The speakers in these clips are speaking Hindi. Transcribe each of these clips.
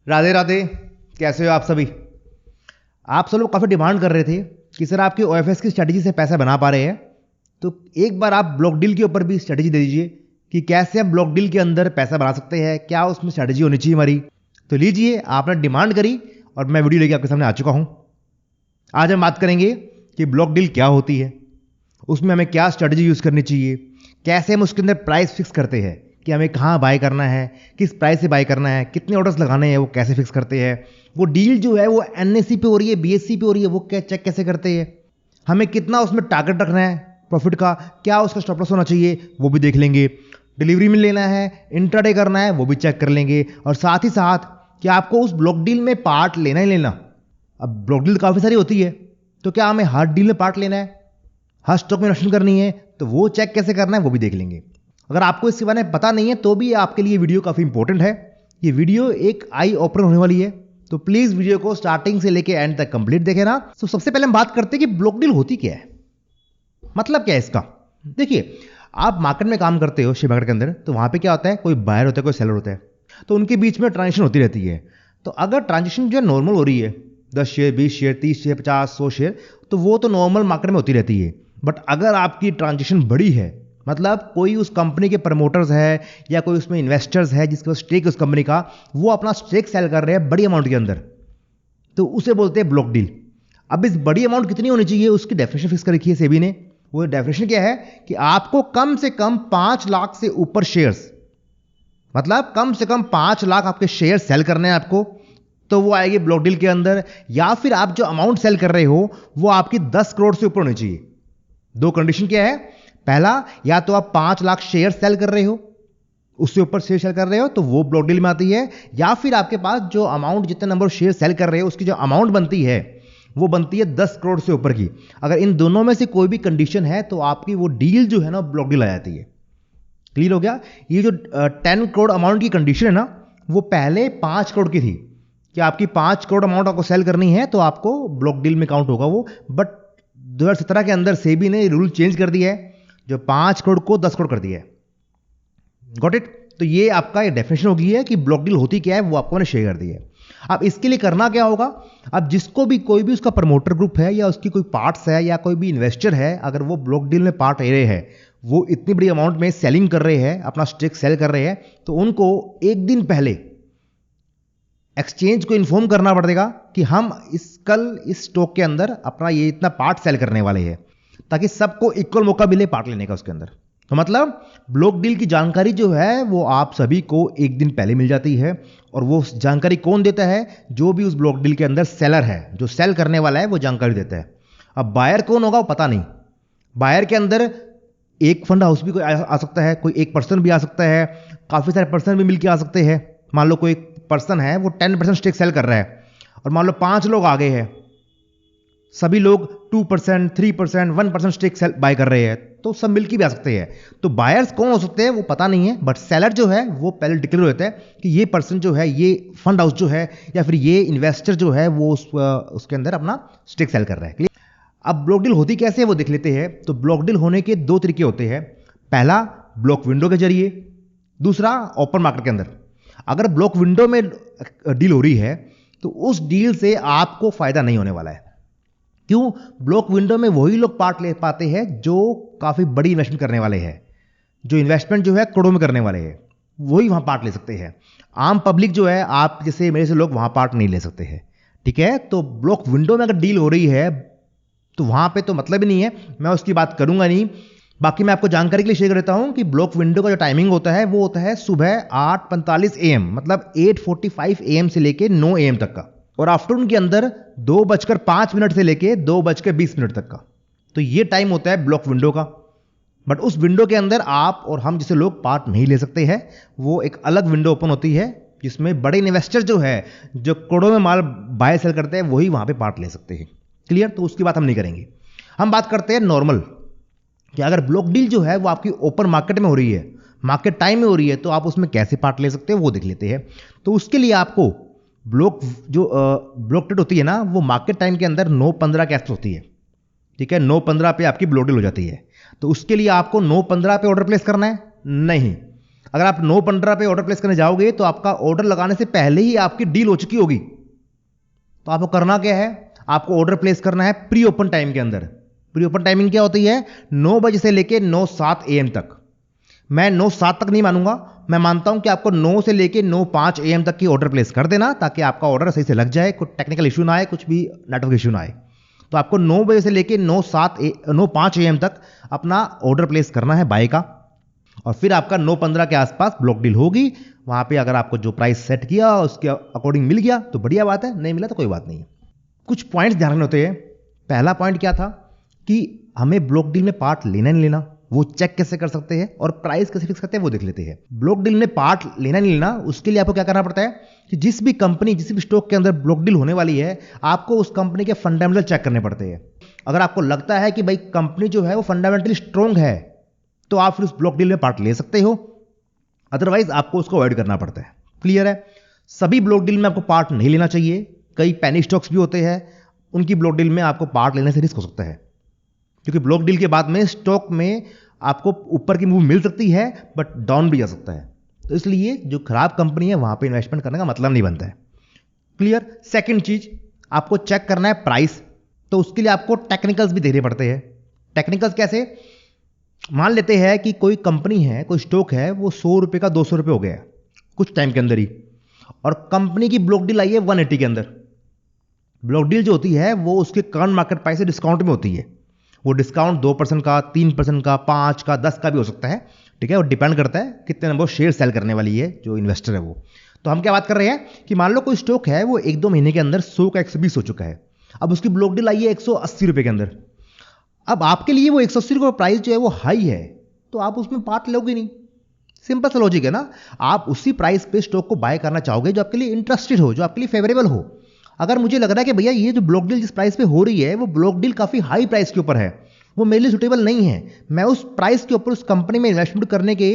राधे राधे। कैसे हो आप सभी? आप सब लोग काफ़ी डिमांड कर रहे थे कि सर आपके ओएफएस की स्ट्रेटजी से पैसा बना पा रहे हैं, तो एक बार आप ब्लॉक डील के ऊपर भी स्ट्रेटजी दे दीजिए कि कैसे हम ब्लॉक डील के अंदर पैसा बना सकते हैं, क्या उसमें स्ट्रेटजी होनी चाहिए हमारी। तो लीजिए, आपने डिमांड करी और मैं वीडियो लेके आपके सामने आ चुका हूं। आज हम बात करेंगे कि ब्लॉक डील क्या होती है, उसमें हमें क्या स्ट्रेटजी यूज़ करनी चाहिए, कैसे हम उसके अंदर प्राइस फिक्स करते हैं कि हमें कहाँ बाय करना है, किस प्राइस से बाय करना है, कितने ऑर्डर्स लगाने हैं, वो कैसे फिक्स करते हैं, वो डील जो है वो एनएससी पे हो रही है, बीएससी पे हो रही है, वो क्या चेक कैसे करते हैं, हमें कितना उसमें टारगेट रखना है प्रॉफिट का, क्या उसका स्टॉप लॉस होना चाहिए, वो भी देख लेंगे। डिलीवरी में लेना है, इंट्राडे करना है, वो भी चेक कर लेंगे। और साथ ही साथ कि आपको उस ब्लॉक डील में पार्ट लेना ही लेना। अब ब्लॉक डील काफ़ी सारी होती है, तो क्या हमें हर डील में पार्ट लेना है, हर स्टॉक में इन्वेस्टमेंट करनी है, तो वो चेक कैसे करना है वो भी देख लेंगे। अगर आपको इसके बारे में पता नहीं है तो भी आपके लिए वीडियो काफ़ी इंपॉर्टेंट है। ये वीडियो एक आई ओपनर होने वाली है, तो प्लीज़ वीडियो को स्टार्टिंग से लेके एंड तक कंप्लीट देखें ना। तो सबसे पहले हम बात करते हैं कि ब्लॉक डील होती क्या है, मतलब क्या है इसका। देखिए, आप मार्केट में काम करते हो, शेयर मार्केट के अंदर, तो वहाँ पे क्या होता है, कोई बायर होता है, कोई सेलर होता है, तो उनके बीच में ट्रांजेक्शन होती रहती है। तो अगर ट्रांजेक्शन जो है नॉर्मल हो रही है, 10 शेयर, 20 शेयर, 30 शेयर, 50, 100 शेयर, तो वो तो नॉर्मल मार्केट में होती रहती है। बट अगर आपकी ट्रांजेक्शन बड़ी है, मतलब कोई उस कंपनी के प्रमोटर्स है या कोई उसमें इन्वेस्टर्स है जिसका स्टेक उस कंपनी का, वो अपना स्टेक सेल कर रहे हैं बड़ी अमाउंट के अंदर, तो उसे बोलते हैं ब्लॉक डील। अब इस बड़ी अमाउंट कितनी होनी चाहिए उसकी डेफिनेशन फिक्स कर रखी है सेबी ने। वो डेफिनेशन क्या है कि आपको कम से कम 5 लाख से ऊपर शेयर्स, मतलब कम से कम 5 लाख आपके शेयर सेल करने हैं आपको, तो वो आएगी ब्लॉक डील के अंदर। या फिर आप जो अमाउंट सेल कर रहे हो वो आपकी 10 करोड़ से ऊपर होनी चाहिए। दो कंडीशन क्या है, पहला, या तो आप 5 लाख शेयर सेल कर रहे हो, उससे ऊपर शेयर सेल कर रहे हो, तो वो ब्लॉक डील में आती है। या फिर आपके पास जो अमाउंट, जितने नंबर शेयर सेल कर रहे हो, उसकी जो अमाउंट बनती है वो बनती है 10 करोड़ से ऊपर की। अगर इन दोनों में से कोई भी कंडीशन है तो आपकी वो डील जो है ना ब्लॉक डील आ जाती है। क्लियर हो गया? ये जो 10 करोड़ अमाउंट की कंडीशन है ना, वो पहले 5 करोड़ की थी कि आपकी 5 करोड़ अमाउंट आपको सेल करनी है तो आपको ब्लॉक डील में काउंट होगा वो। बट 2017 के अंदर सेबी ने रूल चेंज कर दिया है, जो 5 करोड़ को 10 करोड़ कर दिया है। Got it? तो ये आपका एक डेफिनेशन हो गई है कि ब्लॉक डील होती क्या है, वो आपको मैंने शेयर कर दी है। अब इसके लिए करना क्या होगा, अब जिसको भी, कोई भी उसका प्रमोटर ग्रुप है या उसकी कोई पार्ट्स है या कोई भी इन्वेस्टर है, अगर वो ब्लॉक डील में पार्ट ले रहे हैं, वो इतनी बड़ी अमाउंट में सेलिंग कर रहे हैं, अपना स्टेक सेल कर रहे हैं, तो उनको एक दिन पहले एक्सचेंज को इन्फॉर्म करना पड़ेगा कि हम कल इस स्टॉक के अंदर अपना ये इतना पार्ट सेल करने वाले हैं, ताकि सबको इक्वल मौका मिले पार्ट लेने का उसके अंदर। तो मतलब ब्लॉक डील की जानकारी जो है वो आप सभी को एक दिन पहले मिल जाती है। और वो जानकारी कौन देता है? जो भी उस ब्लॉक डील के अंदर सेलर है, जो सेल करने वाला है, वो जानकारी देता है। अब बायर कौन होगा वो पता नहीं। बायर के अंदर एक फंड हाउस भी कोई आ सकता है, कोई एक पर्सन भी आ सकता है, काफ़ी सारे पर्सन भी मिलकर आ सकते हैं। मान लो कोई पर्सन है, वो 10% स्टेक सेल कर रहा है, और मान लो 5 लोग आ गए हैं, सभी लोग 2%, 3%, 1% स्टेक सेल बाय कर रहे हैं, तो सब मिलकर भी आ सकते हैं। तो बायर्स कौन हो सकते हैं वो पता नहीं है, बट सेलर जो है वो पहले डिक्लेयर होता है कि ये पर्सन जो है, ये फंड हाउस जो है, या फिर ये इन्वेस्टर जो है, वो उसके अंदर अपना स्टेक सेल कर रहा है। अब ब्लॉक डील होती कैसे है वो देख लेते हैं। तो ब्लॉक डील होने के 2 तरीके होते हैं। पहला, ब्लॉक विंडो के जरिए, दूसरा ओपन मार्केट के अंदर। अगर ब्लॉक विंडो में डील हो रही है तो उस डील से आपको फायदा नहीं होने वाला है। क्यों? ब्लॉक विंडो में वही लोग पार्ट ले पाते हैं जो काफी बड़ी इन्वेस्टमेंट करने वाले हैं, जो इन्वेस्टमेंट जो है करोड़ों में करने वाले हैं, वही वहां पार्ट ले सकते हैं। आम पब्लिक जो है, आप जैसे मेरे से लोग, वहां पार्ट नहीं ले सकते हैं। ठीक है? तो ब्लॉक विंडो में अगर डील हो रही है तो वहां पे तो मतलब ही नहीं है, मैं उसकी बात करूंगा नहीं। बाकी मैं आपको जानकारी के लिए शेयर कर देता हूं कि ब्लॉक विंडो का जो टाइमिंग होता है वो होता है सुबह 8:45 AM, मतलब 8:45 AM से लेके 9 AM तक का, और आफ्टरनून के अंदर 2:05 से लेके 2:20 तक का। तो ये टाइम होता है ब्लॉक विंडो का। बट उस विंडो के अंदर आप और हम जैसे लोग पार्ट नहीं ले सकते हैं। वो एक अलग विंडो ओपन होती है जिसमें बड़े इन्वेस्टर जो है, जो करोड़ों में माल बाय सेल करते हैं, वही वहां पे पार्ट ले सकते हैं। क्लियर? तो उसकी बात हम नहीं करेंगे। हम बात करते हैं नॉर्मल, कि अगर ब्लॉक डील जो है वो आपकी ओपन मार्केट में हो रही है, मार्केट टाइम में हो रही है, तो आप उसमें कैसे पार्ट ले सकते हैं वो देख लेते हैं। तो उसके लिए आपको ब्लॉक ट्रेड होती है ना, वो मार्केट टाइम के अंदर 9:15 के आसपास होती है। ठीक है? 9:15 पे आपकी ब्लॉक डील हो जाती है। तो उसके लिए आपको 9:15 पे ऑर्डर प्लेस करना है? नहीं, अगर आप 9:15 पे ऑर्डर प्लेस करने जाओगे तो आपका ऑर्डर लगाने से पहले ही आपकी डील हो चुकी होगी। तो आपको करना क्या है, आपको ऑर्डर प्लेस करना है प्री ओपन टाइम के अंदर। प्री ओपन टाइमिंग क्या होती है, 9 बजे से लेके 9:07 AM तक। मैं 9:07 तक नहीं मानूंगा, मैं मानता हूं कि आपको 9 से लेके 9:05 AM तक की ऑर्डर प्लेस कर देना, ताकि आपका ऑर्डर सही से लग जाए, कोई टेक्निकल इशू ना आए, कुछ भी नेटवर्क इशू ना आए। तो आपको 9 बजे से लेके 9:05 AM तक अपना ऑर्डर प्लेस करना है बाय का, और फिर आपका 9:15 के आसपास ब्लॉक डील होगी। वहां पे अगर आपको जो प्राइस सेट किया उसके अकॉर्डिंग मिल गया तो बढ़िया बात है, नहीं मिला तो कोई बात नहीं है। कुछ पॉइंट्स ध्यान रखने होते हैं। पहला पॉइंट क्या था कि हमें ब्लॉक डील में पार्ट लेना नहीं लेना, वो चेक कैसे कर सकते हैं, और प्राइस कैसे फिक्स करते हैं वो देख लेते हैं। ब्लॉक डील में पार्ट लेना नहीं लेना, उसके लिए आपको क्या करना पड़ता है कि जिस भी कंपनी, जिस भी स्टॉक के अंदर ब्लॉक डील होने वाली है, आपको उस कंपनी के फंडामेंटल चेक करने पड़ते हैं। अगर आपको लगता है कि भाई कंपनी जो है वो फंडामेंटली स्ट्रॉन्ग है, तो आप फिर उस ब्लॉक डील में पार्ट ले सकते हो, अदरवाइज आपको उसको अवॉइड करना पड़ता है। क्लियर है? सभी ब्लॉक डील में आपको पार्ट नहीं लेना चाहिए। कई पेनी स्टॉक्स भी होते हैं, उनकी ब्लॉक डील में आपको पार्ट लेने से रिस्क हो सकता है, क्योंकि ब्लॉक डील के बाद में स्टॉक में आपको ऊपर की मूव मिल सकती है, बट डाउन भी जा सकता है। तो इसलिए जो खराब कंपनी है वहां पे इन्वेस्टमेंट करने का मतलब नहीं बनता है। क्लियर? सेकंड चीज, आपको चेक करना है प्राइस। तो उसके लिए आपको टेक्निकल्स भी देखने पड़ते हैं। टेक्निकल्स कैसे? मान लेते हैं कि कोई कंपनी है, कोई स्टॉक है, वो 100 रुपए का 200 रुपए हो गया है कुछ टाइम के अंदर ही, और कंपनी की ब्लॉक डील आई है 180 के अंदर। ब्लॉक डील जो होती है वो उसके करंट मार्केट प्राइस से डिस्काउंट में होती है। वो डिस्काउंट 2% का, 3% का, 5 का, 10 का भी हो सकता है। ठीक है, वो डिपेंड करता है कितने नंबर शेयर सेल करने वाली है जो इन्वेस्टर है वो। तो हम क्या बात कर रहे हैं कि मान लो कोई स्टॉक है वो 1-2 महीने के अंदर 100 का 120 हो चुका है, अब उसकी ब्लॉक डील आई है 180 रुपए के अंदर। अब आपके लिए वो 180 रुपये प्राइस जो है वो हाई है, तो आप उसमें पार्ट लोगे नहीं। सिंपल सा लॉजिक है ना। आप उसी प्राइस पे स्टॉक को बाय करना चाहोगे जो आपके लिए इंटरेस्टेड हो, जो आपके लिए फेवरेबल हो। अगर मुझे लग रहा है कि भैया ये जो ब्लॉक डील जिस प्राइस पे हो रही है वो ब्लॉक डील काफी हाई प्राइस के ऊपर है, वो मेरे लिए सुटेबल नहीं है, मैं उस प्राइस के ऊपर उस कंपनी में इन्वेस्टमेंट करने के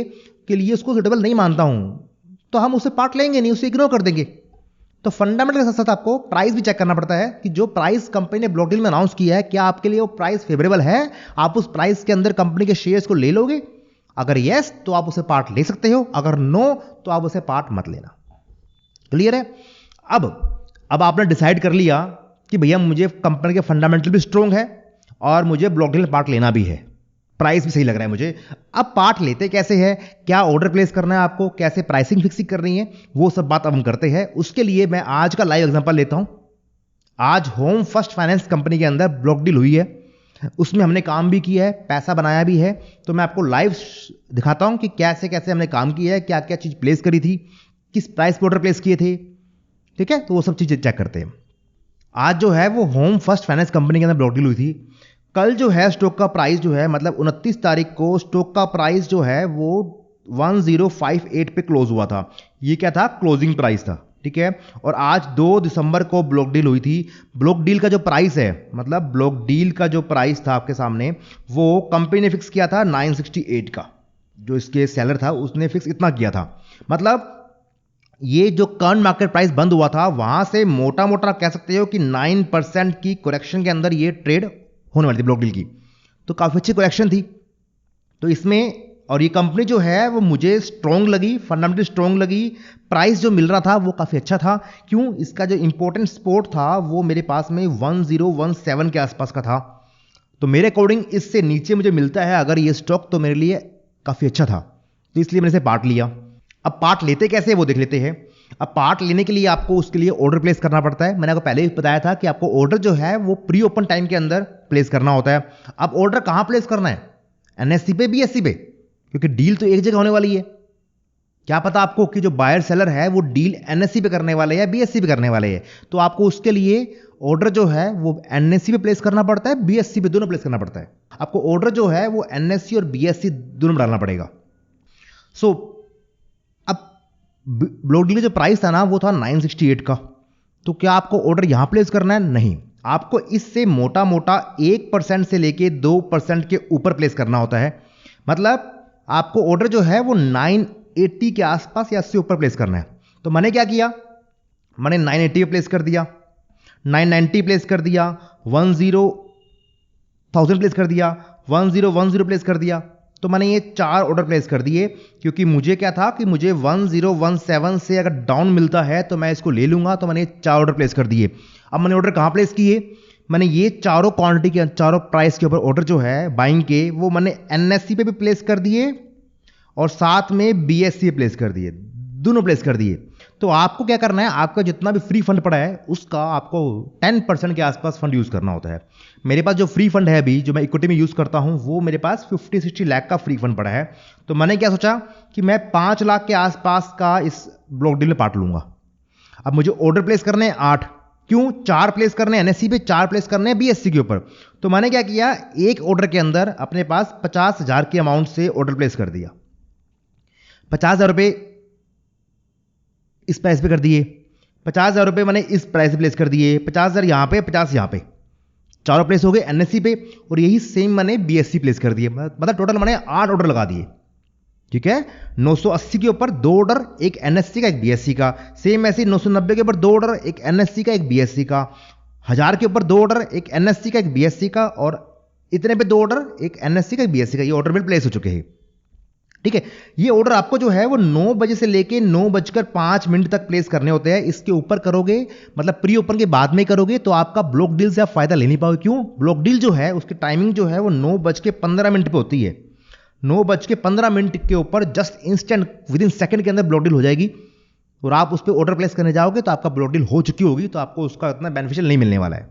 लिए उसको सुटेबल नहीं मानता हूं, तो हम उससे पार्ट लेंगे नहीं, उसे इग्नोर कर देंगे। तो फंडामेंटल के साथ साथ आपको प्राइस भी चेक करना पड़ता है कि जो प्राइस कंपनी ने ब्लॉक डील में अनाउंस किया है, क्या आपके लिए वो प्राइस फेवरेबल है, आप उस प्राइस के अंदर कंपनी के शेयर्स को ले लोगे। अगर यस तो आप उसे पार्ट ले सकते हो, अगर नो तो आप उसे पार्ट मत लेना। क्लियर है? अब आपने डिसाइड कर लिया कि भैया मुझे कंपनी के फंडामेंटल भी स्ट्रॉन्ग है और मुझे ब्लॉक डील में पार्ट लेना भी है, प्राइस भी सही लग रहा है मुझे। अब पार्ट लेते कैसे है, क्या ऑर्डर प्लेस करना है आपको, कैसे प्राइसिंग फिक्सिंग करनी है, वो सब बात अब हम करते हैं। उसके लिए मैं आज का लाइव एग्जांपल लेता हूं। आज होम फर्स्ट फाइनेंस कंपनी के अंदर ब्लॉक डील हुई है, उसमें हमने काम भी किया है, पैसा बनाया भी है। तो मैं आपको लाइव दिखाता हूं कि कैसे कैसे हमने काम किया है, क्या क्या चीज प्लेस करी थी, किस प्राइस पे ऑर्डर प्लेस किए थे। ठीक है, तो वो सब चीजें चेक करते हैं। आज जो है वो होम फर्स्ट फाइनेंस कंपनी के अंदर ब्लॉक डील हुई थी। कल जो है स्टॉक का प्राइस जो है, मतलब 29 तारीख को स्टॉक का प्राइस जो है वो 1058 पे क्लोज हुआ था। ये क्या था, क्लोजिंग प्राइस था। ठीक है, और आज 2 दिसंबर को ब्लॉक डील हुई थी। ब्लॉक डील का जो प्राइस है, मतलब ब्लॉक डील का जो प्राइस था आपके सामने, वो कंपनी ने फिक्स किया था 968 का। जो इसके सेलर था उसने फिक्स इतना किया था। मतलब ये जो करंट मार्केट प्राइस बंद हुआ था वहां से मोटा मोटा कह सकते हो कि 9% की करेक्शन के अंदर ये ट्रेड होने वाली थी ब्लॉक डील की। तो काफी अच्छी करेक्शन थी। तो इसमें, और ये कंपनी जो है वो मुझे स्ट्रॉन्ग लगी, फंडामेंटली स्ट्रॉन्ग लगी। प्राइस जो मिल रहा था वो काफी अच्छा था। क्यों? इसका जो इंपॉर्टेंट सपोर्ट था वो मेरे पास में 1017 के आसपास का था। तो मेरे अकॉर्डिंग इससे नीचे मुझे मिलता है अगर ये स्टॉक, तो मेरे लिए काफी अच्छा था, तो इसलिए मैंने इसे पार्ट लिया। अब पार्ट लेते कैसे वो देख लेते हैं। अब पार्ट लेने के लिए आपको उसके लिए ऑर्डर प्लेस करना पड़ता है। मैंने आपको पहले ही बताया था कि आपको ऑर्डर जो है वो प्री ओपन टाइम के अंदर प्लेस करना होता है। अब ऑर्डर कहां प्लेस करना है, एनएससी पे, बीएससी पे, क्योंकि डील तो एक जगह होने वाली है। क्या पता आपको कि जो बायर सेलर है वो डील एनएससी पे करने वाले हैं, बीएससी पे करने वाले हैं। तो आपको उसके लिए ऑर्डर जो है वो एनएससी पे प्लेस करना पड़ता है, बीएससी पे, दोनों प्लेस करना पड़ता है। आपको ऑर्डर जो है वो एनएससी और बीएससी दोनों में डालना पड़ेगा। सो ब्लॉक डील का जो प्राइस था ना वो था 968 का। तो क्या आपको ऑर्डर यहां प्लेस करना है? नहीं, आपको इससे मोटा मोटा 1% से लेके 2% के ऊपर प्लेस करना होता है। मतलब आपको ऑर्डर जो है वो 980 के आसपास या इससे ऊपर प्लेस करना है। तो मैंने क्या किया, मैंने 980 पे प्लेस कर दिया, 990 प्लेस कर दिया, 10,000 प्लेस कर दिया, 1010 प्लेस कर दिया। तो मैंने ये 4 ऑर्डर प्लेस कर दिए, क्योंकि मुझे क्या था कि मुझे 1017 से अगर डाउन मिलता है तो मैं इसको ले लूंगा। तो मैंने 4 ऑर्डर प्लेस कर दिए। अब मैंने ऑर्डर कहाँ प्लेस किए? मैंने ये चारों क्वांटिटी के, चारों प्राइस के ऊपर ऑर्डर जो है बाइंग के, वो मैंने एनएससी पे भी प्लेस कर दिए और साथ में बीएससी पे प्लेस कर दिए, दोनों प्लेस कर दिए। तो आपको क्या करना है, आपका जितना भी फ्री फंड पड़ा है उसका आपको 10% के आसपास फंड यूज करना होता है। मेरे पास जो फ्री फंड है अभी, जो मैं इक्विटी में यूज करता हूं, वो मेरे पास 50-60 लाख का फ्री फंड पड़ा है। तो मैंने क्या सोचा कि मैं 5 लाख के आसपास का इस ब्लॉक डील में पार्ट लूंगा। अब मुझे ऑर्डर प्लेस करने हैं 8, क्यों? 4 प्लेस करने हैं एनएससी पे, 4 प्लेस करने हैं बीएससी के ऊपर। तो मैंने क्या किया, एक ऑर्डर के अंदर अपने पास 50,000 के अमाउंट से ऑर्डर प्लेस कर दिया। 50,000 रुपए इस प्राइस पे कर दिए, 50,000 रुपए मैंने इस प्राइस पे प्लेस कर दिए, 50,000 यहां पे, 50 यहां पे, चारों प्लेस हो गए एनएससी पे। और यही सेम मैंने बीएससी प्लेस कर दिए। मतलब टोटल मैंने 8 ऑर्डर लगा दिए। ठीक है, 980 के ऊपर 2 ऑर्डर, एक एनएससी का एक बीएससी का। सेम ऐसे 990 के ऊपर 2 ऑर्डर, एक एनएससी का एक बीएससी का। 1000 के ऊपर 2 ऑर्डर, एक एनएससी का एक बीएससी का। और इतने पे 2 ऑर्डर, एक एनएससी का एक बीएससी का। ये ऑर्डर में प्लेस हो चुके हैं। ठीक है, ये ऑर्डर आपको जो है वो 9 बजे से लेके 9:05 तक प्लेस करने होते हैं। इसके ऊपर करोगे, मतलब प्री ओपन के बाद में करोगे, तो आपका ब्लॉक डील से आप फायदा ले नहीं पाओगे। क्यों? ब्लॉक डील जो है उसकी टाइमिंग जो है वो 9:15 पे होती है। 9:15 के ऊपर just instant with in second के अंदर ब्लॉक डील हो जाएगी और आप उस पर ऑर्डर प्लेस करने जाओगे तो आपका ब्लॉक डील हो चुकी होगी, तो आपको उसका उतना बेनिफिशियल नहीं मिलने वाला है।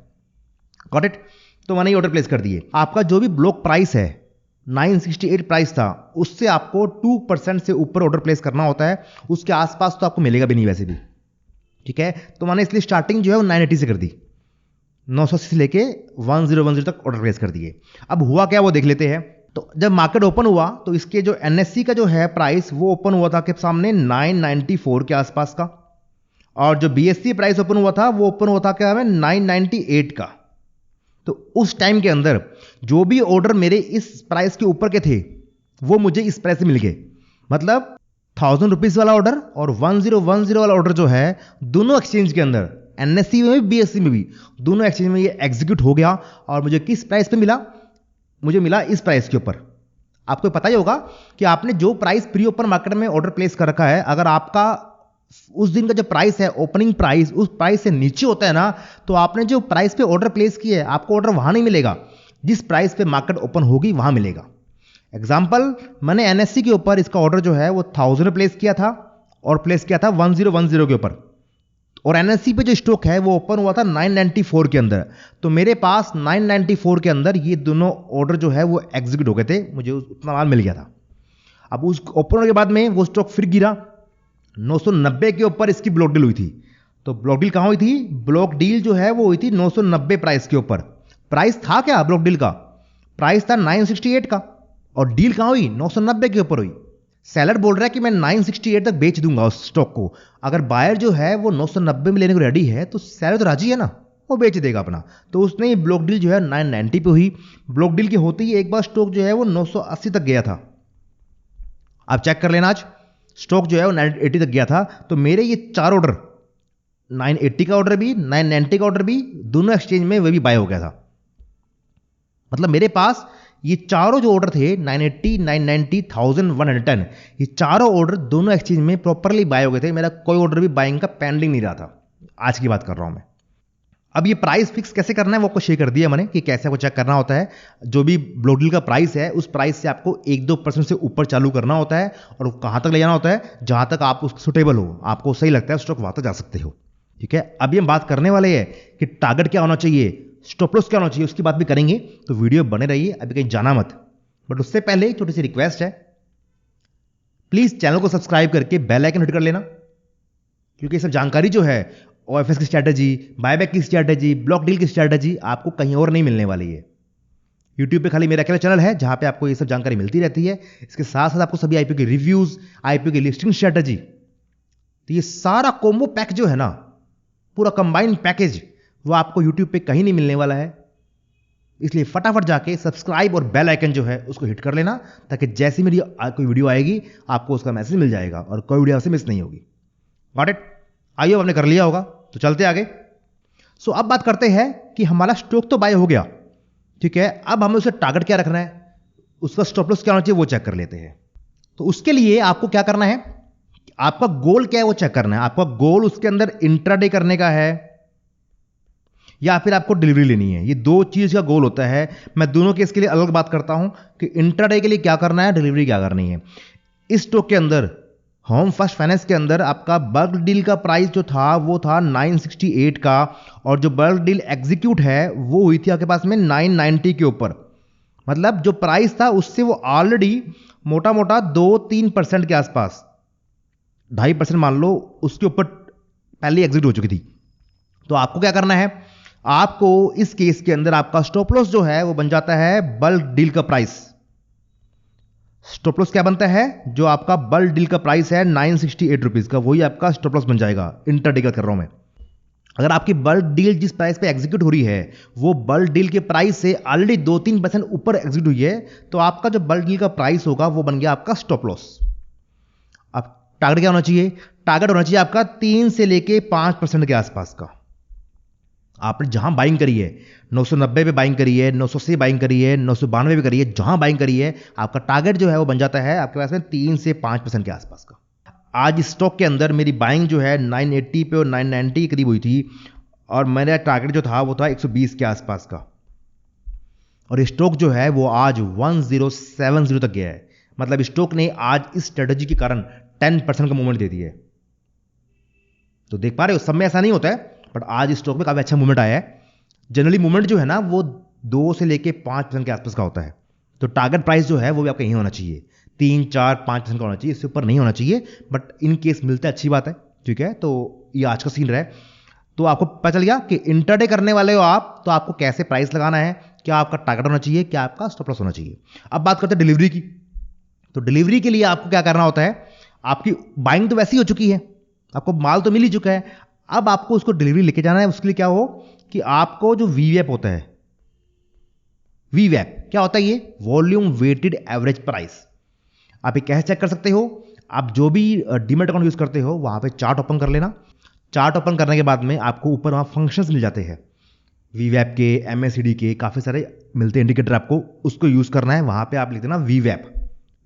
Got it? तो मैंने ये ऑर्डर प्लेस कर दिए। आपका जो भी ब्लॉक प्राइस है 968 प्राइस था, उससे आपको 2% से ऊपर ऑर्डर प्लेस करना होता है। उसके आसपास तो आपको मिलेगा भी नहीं वैसे भी। ठीक है, तो मैंने इसलिए स्टार्टिंग जो है वो 980 से कर दी, 980 से लेके 1010 तक ऑर्डर प्लेस कर दिए। अब हुआ क्या वो देख लेते हैं। तो जब मार्केट ओपन हुआ तो इसके जो एनएससी का जो है प्राइस वो ओपन हुआ था के सामने 994 के आसपास का, और जो बीएससी प्राइस ओपन हुआ था वो ओपन हुआ था क्या है 998 का। तो उस टाइम के अंदर जो भी ऑर्डर मेरे इस प्राइस के ऊपर के थे वो मुझे इस प्राइस से मिल गए। मतलब 1000 रुपीज वाला ऑर्डर और 1010 वाला ऑर्डर जो है दोनों एक्सचेंज के अंदर, एनएससी में भी बीएससी में भी, दोनों एक्सचेंज में ये एग्जीक्यूट हो गया। और मुझे किस प्राइस पे मिला? मुझे मिला इस प्राइस के ऊपर। आपको पता ही होगा कि आपने जो प्राइस प्री ओपन मार्केट में ऑर्डर प्लेस कर रखा है, अगर आपका उस दिन का जो प्राइस है, ओपनिंग प्राइस, उस प्राइस से नीचे होता है ना, तो आपने जो प्राइस पे ऑर्डर प्लेस किया है आपको ऑर्डर वहां नहीं मिलेगा, जिस प्राइस पे मार्केट ओपन होगी वहां मिलेगा। एग्जांपल, मैंने एनएससी के ऊपर इसका ऑर्डर जो है वो 1000 प्लेस किया था और प्लेस किया था 1010 के ऊपर, और एनएससी पे जो स्टॉक है वो ओपन हुआ था 994 के अंदर। तो मेरे पास 994 के अंदर ये दोनों ऑर्डर जो है वो एग्जीक्यूट हो गए थे, मुझे उतना माल मिल गया था। अब उस ओपन होने के बाद में वो स्टॉक फिर गिरा, 990 के ऊपर इसकी ब्लॉक डील हुई थी। तो ब्लॉक डील कहां हुई थी? ब्लॉक डील जो है वो हुई थी 990 प्राइस के ऊपर। प्राइस था क्या ब्लॉक डील का? प्राइस था 968 का, और डील कहां हुई? 990 के ऊपर हुई। सेलर बोल रहा है कि मैं 968 तक बेच दूंगा उस स्टॉक को। अगर बायर जो है वो 990 में लेने को रेडी है तो सेलर तो राजी है ना, वो बेच देगा अपना। तो उसने ये ब्लॉक डील जो है 990 पे हुई। ब्लॉक डील के होते ही एक बार स्टॉक जो है वो 980 तक गया था। आप चेक कर लेना, आज स्टॉक जो है वो 980 तक गया था। तो मेरे ये 4 ऑर्डर, 980 का ऑर्डर भी, 990 का ऑर्डर भी, दोनों एक्सचेंज में वह भी बाय हो गया था। मतलब मेरे पास ये चारों जो ऑर्डर थे 980, 990, 1110, ये चारों ऑर्डर दोनों एक्सचेंज में प्रॉपरली बाय हो गए थे। मेरा कोई ऑर्डर भी बाइंग का पेंडिंग नहीं रहा था। आज की बात कर रहा हूं मैं। अब ये प्राइस फिक्स कैसे करना है वो आपको शेयर कर दिया मैंने कि कैसे आपको चेक करना होता है। जो भी ब्लॉक डील का प्राइस है उस प्राइस से आपको 1-2% से ऊपर चालू करना होता है, और कहां तक ले जाना होता है? जहां तक आप उसको सुटेबल हो, आपको सही लगता है स्टॉक, वहां तक जा सकते हो। ठीक है, अभी हम बात करने वाले हैं कि टारगेट क्या होना चाहिए, स्टॉप लॉस क्या होना चाहिए, उसकी बात भी करेंगे। तो वीडियो बने रहिए, अभी कहीं जाना मत। बट उससे पहले छोटी सी रिक्वेस्ट है, प्लीज चैनल को सब्सक्राइब करके बेल आइकन हिट कर लेना, क्योंकि सब जानकारी जो है ओएफएस की स्ट्रैटेजी, बायबैक की स्ट्रैटेजी, ब्लॉक डील की स्ट्रैटेजी आपको कहीं और नहीं मिलने वाली है। यूट्यूब पे खाली मेरा अकेला चैनल है जहां पे आपको ये सब जानकारी मिलती रहती है। इसके साथ साथ आपको सभी आईपीओ के रिव्यूज, आईपीओ की लिस्टिंग स्ट्रैटेजी, तो ये सारा कॉम्बो पैक जो है ना, पूरा कंबाइंड पैकेज, वो आपको यूट्यूब पे कहीं नहीं मिलने वाला है। इसलिए फटाफट जाके सब्सक्राइब और बेल आइकन जो है उसको हिट कर लेना, ताकि जैसी मेरी कोई वीडियो आएगी आपको उसका मैसेज मिल जाएगा और कोई वीडियो आपसे मिस नहीं होगी। Got it? आइए, आपने कर लिया होगा तो चलते आगे। सो अब बात करते हैं कि हमारा स्टॉक तो बाय हो गया, ठीक है, अब हमें उसे टारगेट क्या रखना है। उसका स्टॉप लॉस क्या होना चाहिए वो चेक कर लेते हैं। तो उसके लिए आपको क्या करना है, आपका गोल क्या है वो चेक करना है। आपका गोल उसके अंदर इंट्राडे करने का है या फिर आपको डिलीवरी लेनी है। ये दो चीज का गोल होता है। मैं दोनों केस के लिए अलग बात करता हूं कि इंट्राडे के लिए क्या करना है, डिलीवरी क्या करनी है। इस स्टॉक के अंदर होम फर्स्ट फाइनेंस के अंदर आपका बल्क डील का प्राइस जो था वो था 968 का, और जो बल्क डील एग्जीक्यूट है वो हुई थी आपके पास में 990 के ऊपर। मतलब जो प्राइस था उससे वो ऑलरेडी मोटा मोटा 2-3% के आसपास, 2.5% मान लो, उसके ऊपर पहले एग्जिट हो चुकी थी। तो आपको क्या करना है, आपको इस केस के अंदर आपका स्टॉप लॉस जो है वो बन जाता है बल्क डील का प्राइस। स्टॉप लॉस क्या बनता है, जो आपका बल्क डील का प्राइस है 968 रुपीज का, वही आपका स्टॉप लॉस बन जाएगा। इंटरडे का कर रहा हूं मैं। अगर आपकी बल्क डील जिस प्राइस पे एग्जीक्यूट हो रही है वो बल्क डील के प्राइस से ऑलरेडी 2-3% ऊपर एग्जीक्यूट हुई है, तो आपका जो बल्क डील का प्राइस होगा वो बन गया आपका स्टॉप लॉस। अब टारगेट क्या होना चाहिए, टारगेट होना चाहिए आपका 3 से लेके 5% के आसपास का। आपने जहां बाइंग करी है, 990 पे बाइंग करी है, 980 बाइंग करी है, 992 पे करी है, जहां बाइंग करी है, आपका टारगेट जो है वो बन जाता है आपके पास में 3 से 5% के आसपास का। आज स्टॉक के अंदर मेरी बाइंग जो है 980 पे और 990 के करीब हुई थी, और मेरा टारगेट जो था वो था 120 के आसपास का। और स्टॉक जो है वो आज 1070 तक गया है। मतलब स्टॉक ने आज इस स्ट्रेटेजी के कारण 10% का मूवमेंट दे दिया है। तो देख पा रहे हो, सब में ऐसा नहीं होता है, बट आज स्टॉक में काफी अच्छा मूवमेंट आया है। जनरली मूवमेंट जो है ना वो 2 से लेके 5% के आसपास का होता है। तो टारगेट प्राइस जो है वो भी आपका यही होना चाहिए, 3-4-5% का होना चाहिए, इससे ऊपर नहीं होना चाहिए। बट इन केस मिलता है अच्छी बात है, ठीक है। तो ये आज का सीन रहा है। तो आपको पता चल गया कि इंटरडे करने वाले हो आप, तो आपको कैसे प्राइस लगाना है, क्या आपका टारगेट होना चाहिए, क्या आपका स्टॉप लॉस होना चाहिए। अब बात करते हैं डिलीवरी की। तो डिलीवरी के लिए आपको क्या करना होता है, आपकी बाइंग तो वैसी हो चुकी है, आपको माल तो मिल ही चुका है, अब आपको उसको डिलीवरी लेके जाना है। उसके लिए क्या हो कि आपको जो वीवैप होता है, वीवैप क्या होता है, ये वॉल्यूम वेटेड एवरेज प्राइस। आप ये कैसे चेक कर सकते हो, आप जो भी डीमैट अकाउंट यूज करते हो वहां पे चार्ट ओपन कर लेना। चार्ट ओपन करने के बाद में आपको ऊपर वहां फंक्शंस मिल जाते हैं, वीवैप के, एमएसीडी के, काफी सारे मिलते हैं इंडिकेटर, आपको उसको यूज करना है। वहां पे आप लिख देना वीवैप,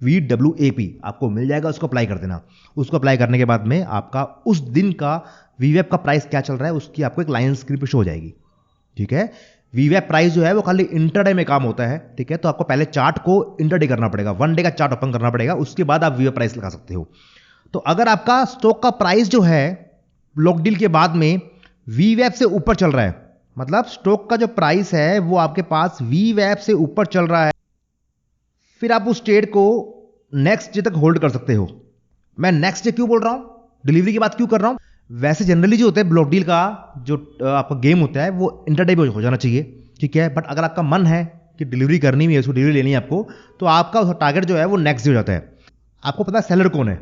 VWAP आपको मिल जाएगा, उसको अप्लाई कर देना। उसको अप्लाई करने के बाद में आपका उस दिन का वीवैप का प्राइस क्या चल रहा है उसकी आपको एक लाइन स्क्रीन पे शो हो जाएगी, ठीक है। वीवैप प्राइस जो है वो खाली इंटरडे में काम होता है, ठीक है। तो आपको पहले चार्ट को इंटरडे करना पड़ेगा, 1 डे का चार्ट ओपन करना पड़ेगा, उसके बाद आप वीवैप प्राइस लगा सकते हो। तो अगर आपका स्टॉक का प्राइस जो है ब्लॉक डील के बाद में वीवैप से ऊपर चल रहा है, मतलब स्टॉक का जो प्राइस है वो आपके पास वीवैप से ऊपर चल रहा है, फिर आप उस ट्रेड को नेक्स्ट डे तक होल्ड कर सकते हो। मैं नेक्स्ट डे क्यों बोल रहा हूं, डिलीवरी की बात क्यों कर रहा हूं, वैसे जनरली जो होता है ब्लॉक डील का जो आपका गेम होता है वो इंटरडे पे हो जाना चाहिए, ठीक है। बट अगर आपका मन है कि डिलीवरी करनी भी है, उसको डिलीवरी लेनी है आपको, तो आपका टारगेट जो है वो नेक्स्ट डे हो जाता है। आपको पता है सेलर कौन है,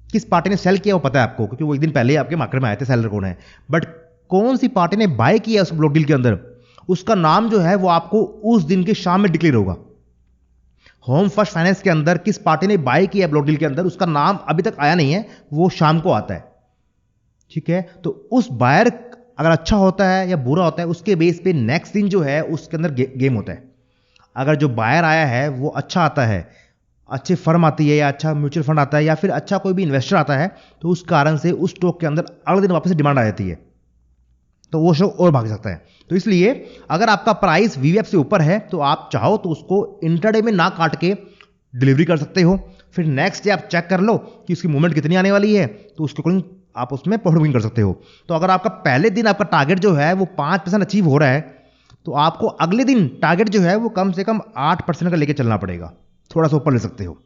किस पार्टी ने सेल किया वो पता है आपको, क्योंकि वो एक दिन पहले आपके मार्केट में आए थे, सेलर कौन है। बट कौन सी पार्टी ने बाय किया उस ब्लॉक डील के अंदर, उसका नाम जो है वो आपको उस दिन के शाम में डिक्लेयर होगा। होम फर्स्ट फाइनेंस के अंदर किस पार्टी ने बाय किया ब्लॉक डील के अंदर, उसका नाम अभी तक आया नहीं है, वो शाम को आता है, ठीक है। तो उस बायर अगर अच्छा होता है या बुरा होता है, उसके बेस पे नेक्स्ट दिन जो है उसके अंदर गेम होता है। अगर जो बायर आया है वो अच्छा आता है, अच्छी फर्म आती है, या अच्छा म्यूचुअल फंड आता है, या फिर अच्छा कोई भी इन्वेस्टर आता है, तो उस कारण से उस स्टॉक के अंदर अगले दिन वापस डिमांड आ जाती है, तो वो स्टॉक और भाग सकता है। तो इसलिए अगर आपका प्राइस वीवैप से ऊपर है तो आप चाहो तो उसको इंटरडे में ना काट के डिलीवरी कर सकते हो। फिर नेक्स्ट डे आप चेक कर लो कि उसकी मूवमेंट कितनी आने वाली है, तो उसके अकॉर्डिंग आप उसमें प्रॉफिट बुकिंग कर सकते हो। तो अगर आपका पहले दिन आपका टारगेट जो है वो 5% अचीव हो रहा है, तो आपको अगले दिन टारगेट जो है वो कम से कम 8% का लेके चलना पड़ेगा, थोड़ा सा ऊपर ले सकते हो,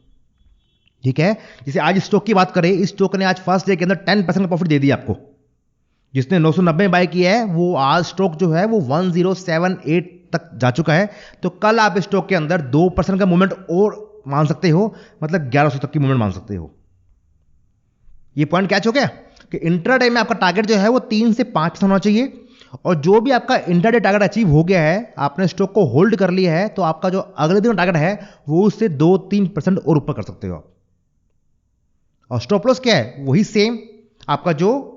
ठीक है। जैसे आज स्टॉक की बात करें, इस स्टॉक ने आज फर्स्ट डे के अंदर 10% का प्रॉफिट दे दिया आपको। जिसने 990 में बाय किया है वो आज स्टॉक जो है वो 1078 तक जा चुका है। तो कल आप स्टॉक के अंदर 2% का मूवमेंट और मान सकते हो, मतलब 1100 तक की मूवमेंट मान सकते हो। ये पॉइंट कैच हो गया कि इंट्राडे में आपका टारगेट जो है वो 3 से 5% होना चाहिए, और जो भी आपका इंट्राडे टारगेट अचीव हो गया है, आपने स्टॉक को होल्ड कर लिया है, तो आपका जो अगले दिन टारगेट है वो उससे 2-3% और ऊपर कर सकते हो आप। और स्टॉप लॉस क्या है, वही सेम आपका जो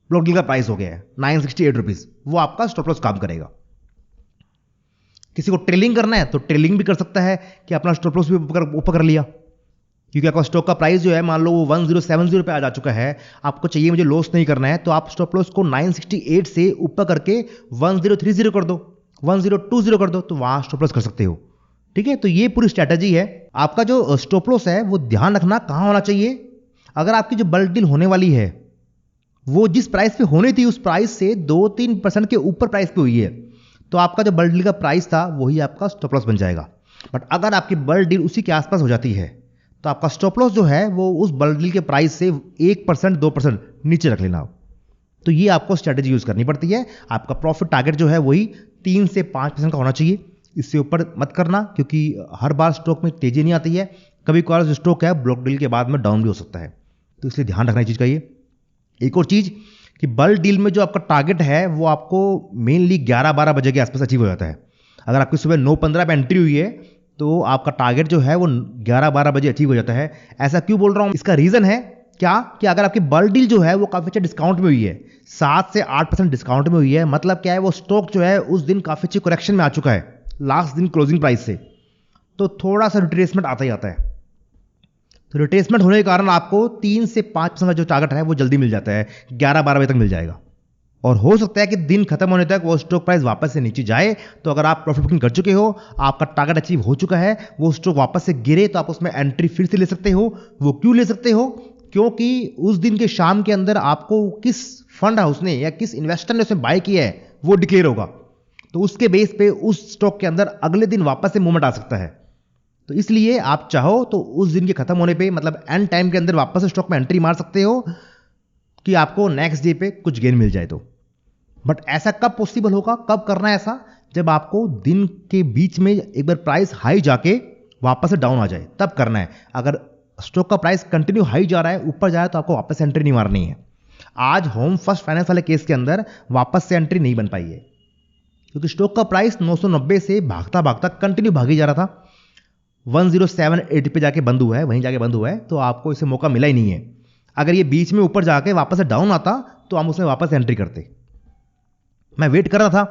ब्लॉक डील का प्राइस हो गया है 968 रुपीज, वो आपका स्टॉप लॉस काम करेगा। किसी को ट्रेलिंग करना है तो ट्रेलिंग भी कर सकता है कि अपना स्टॉप लॉस भी ऊपर कर लिया, क्योंकि आपका स्टॉक का प्राइस जो है मान लो वो 1070 पे आ जा चुका है, आपको चाहिए मुझे लॉस नहीं करना है, तो आप स्टॉप लॉस को 968 से ऊपर करके 1030 कर दो, 1020 कर दो, तो वहां स्टॉप लॉस कर सकते हो। ठीक है, तो ये पूरी स्ट्रैटेजी है। आपका जो स्टॉप लॉस है वो ध्यान रखना कहां होना चाहिए। अगर आपकी जो बल्क डील होने वाली है वो जिस प्राइस पे होनी थी उस प्राइस से 2-3% के ऊपर प्राइस पे हुई है, तो आपका जो बल्क डील का प्राइस था वही आपका स्टॉप लॉस बन जाएगा। बट अगर आपकी बल्क डील उसी के आसपास हो जाती है तो आपका स्टॉप लॉस जो है वो उस बल्क डील के प्राइस से 1% 2% नीचे रख लेना। तो ये आपको स्ट्रैटेजी यूज करनी पड़ती है। आपका प्रॉफिट टारगेट जो है वही 3 से 5% का होना चाहिए, इससे ऊपर मत करना, क्योंकि हर बार स्टॉक में तेजी नहीं आती है, कभी कभार जो स्टॉक है ब्लॉक डील के बाद में डाउन भी हो सकता है, तो इसलिए ध्यान रखना चीज का ये। एक और चीज कि बल्क डील में जो आपका टारगेट है वो आपको मेनली 11-12 बजे के आसपास अचीव हो जाता है। अगर आपकी सुबह 9:15 पे एंट्री हुई है तो आपका टारगेट जो है वो 11-12 बजे अचीव हो जाता है। ऐसा क्यों बोल रहा हूं, इसका रीजन है क्या कि अगर आपकी बल्क डील जो है वो काफी अच्छा डिस्काउंट में हुई है, 7 से 8% डिस्काउंट में हुई है, मतलब क्या है वो स्टॉक जो है उस दिन काफी अच्छी करेक्शन में आ चुका है लास्ट दिन क्लोजिंग प्राइस से, तो थोड़ा सा रिट्रेसमेंट आता ही आता है। तो रिट्रेसमेंट होने के कारण आपको 3 से 5% का जो टारगेट है वो जल्दी मिल जाता है, 11-12 बजे तक मिल जाएगा। और हो सकता है कि दिन खत्म होने तक वो स्टॉक प्राइस वापस से नीचे जाए, तो अगर आप प्रॉफिट बुकिंग कर चुके हो, आपका टारगेट अचीव हो चुका है, वो स्टॉक वापस से गिरे तो आप उसमें एंट्री फिर से ले सकते हो। वो क्यों ले सकते हो, क्योंकि उस दिन के शाम के अंदर आपको किस फंड हाउस ने या किस इन्वेस्टर ने उसमें बाय किया है वो डिक्लेयर होगा, तो उसके बेस पे उस स्टॉक के अंदर अगले दिन वापस से मूवमेंट आ सकता है। तो इसलिए आप चाहो तो उस दिन के खत्म होने पे, मतलब एंड टाइम के अंदर वापस स्टॉक में एंट्री मार सकते हो कि आपको नेक्स्ट डे पे कुछ गेन मिल जाए। तो बट ऐसा कब पॉसिबल होगा, कब करना है ऐसा, जब आपको दिन के बीच में एक बार प्राइस हाई जाके वापस से डाउन आ जाए, तब करना है। अगर स्टॉक का प्राइस कंटिन्यू हाई जा रहा है, ऊपर जा रहा है, तो आपको वापस एंट्री नहीं मारनी है। आज होम फर्स्ट फाइनेंस वाले केस के अंदर वापस से एंट्री नहीं बन पाई है, क्योंकि स्टॉक का प्राइस 990 से भागता भागता कंटिन्यू भागी जा रहा था, 1078 पे जाके बंद हुआ है, वहीं जाके बंद हुआ है, तो आपको इसे मौका मिला ही नहीं है। अगर ये बीच में ऊपर जाके वापस से डाउन आता तो हम उसमें वापस एंट्री करते। मैं वेट कर रहा था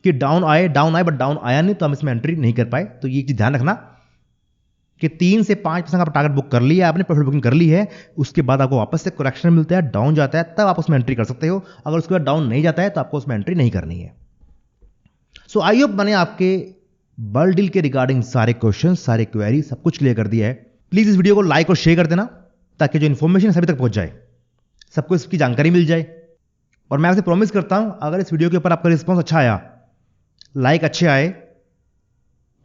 कि डाउन आए बट डाउन आया नहीं, तो हम इसमें एंट्री नहीं कर पाए। तो ये चीज ध्यान रखना कि 3 से 5% का टारगेट बुक कर लिया आपने, प्रॉफिट बुकिंग कर ली है, उसके बाद आपको वापस से करेक्शन मिलता है, डाउन जाता है, तब आप उसमें एंट्री कर सकते हो। अगर उसके बाद डाउन नहीं जाता है तो आपको उसमें एंट्री नहीं करनी है। सो आई होप मैंने आपके बल्क डील के रिगार्डिंग सारे क्वेश्चन, सारे क्वेरी, सब कुछ क्लियर कर दिया है। प्लीज इस वीडियो को लाइक और शेयर कर देना, ताकि जो इन्फॉर्मेशन सभी तक पहुंच जाए, सबको इसकी जानकारी मिल जाए। और मैं आपसे प्रॉमिस करता हूं, अगर इस वीडियो के ऊपर आपका रिस्पॉन्स अच्छा आया, लाइक अच्छे आए,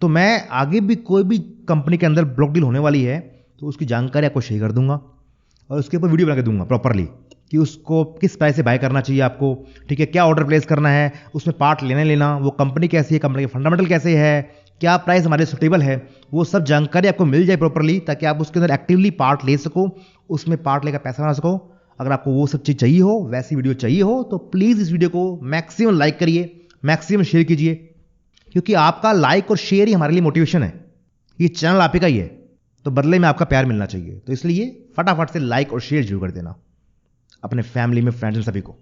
तो मैं आगे भी कोई भी कंपनी के अंदर ब्लॉक डील होने वाली है तो उसकी जानकारी आपको शेयर कर दूंगा और उसके ऊपर वीडियो बना के दूंगा प्रॉपरली कि उसको किस प्राइस से बाय करना चाहिए आपको, ठीक है, क्या ऑर्डर प्लेस करना है, उसमें पार्ट लेना, वो कंपनी कैसी है, कंपनी के फंडामेंटल कैसे है, क्या प्राइस हमारे सुटेबल है, वो सब जानकारी आपको मिल जाए प्रॉपरली, ताकि आप उसके अंदर एक्टिवली पार्ट ले सको, उसमें पार्ट लेकर पैसा बना सको। अगर आपको वो सब चीज़ चाहिए हो, वैसी वीडियो चाहिए हो, तो प्लीज़ इस वीडियो को मैक्सिमम लाइक करिए, मैक्सिमम शेयर कीजिए, क्योंकि आपका लाइक और शेयर ही हमारे लिए मोटिवेशन है। ये चैनल आप ही का ही है, तो बदले में आपका प्यार मिलना चाहिए। तो इसलिए फटाफट से लाइक और शेयर जरूर कर देना अपने फैमिली में, फ्रेंड्स, सभी को।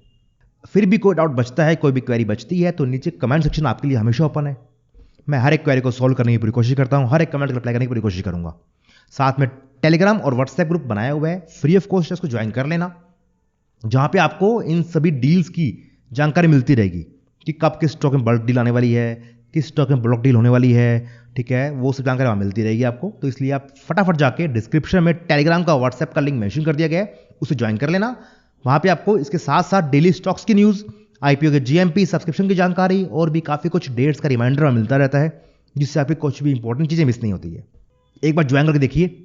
फिर भी कोई डाउट बचता है, कोई भी क्वेरी बचती है, तो नीचे कमेंट सेक्शन आपके लिए हमेशा ओपन है। मैं हर एक क्वेरी को सॉल्व करने की पूरी कोशिश करता हूं, हर एक कमेंट को रिप्लाई करने की पूरी कोशिश करूंगा। साथ में टेलीग्राम और व्हाट्सएप ग्रुप बनाया हुआ है, फ्री ऑफ कॉस्ट, उसको ज्वाइन कर लेना, जहां पे आपको इन सभी डील्स की जानकारी मिलती रहेगी कि कब किस स्टॉक में बल्क डील आने वाली है, किस स्टॉक में ब्लॉक डील होने वाली है, ठीक है, वो सब जानकारी वहां मिलती रहेगी आपको। तो इसलिए आप फटाफट जाके डिस्क्रिप्शन में टेलीग्राम का, व्हाट्सएप का लिंक मेंशन कर दिया गया है, उसे ज्वाइन कर लेना। वहां पे आपको इसके साथ साथ डेली स्टॉक्स की न्यूज, आईपीओ के जीएमपी, सब्सक्रिप्शन की जानकारी और भी काफी कुछ डेट्स का रिमाइंडर मिलता रहता है, जिससे आपकी कुछ भी इंपॉर्टेंट चीजें मिस नहीं होती है। एक बार ज्वाइन करके देखिए,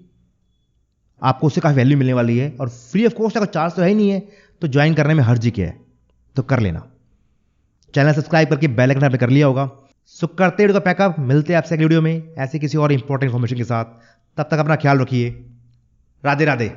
आपको उससे काफी वैल्यू मिलने वाली है, और फ्री ऑफ कॉस्ट, अगर चार्ज तो है ही नहीं है, तो ज्वाइन करने में हर्ज क्या है, तो कर लेना। चैनल सब्सक्राइब करके बेल आइकन आपने कर लिया होगा। सो करते वीडियो का पैकअप, मिलते हैं आपसे अगली वीडियो में ऐसे किसी और इंपॉर्टेंट इन्फॉर्मेशन के साथ। तब तक अपना ख्याल रखिए। राधे राधे।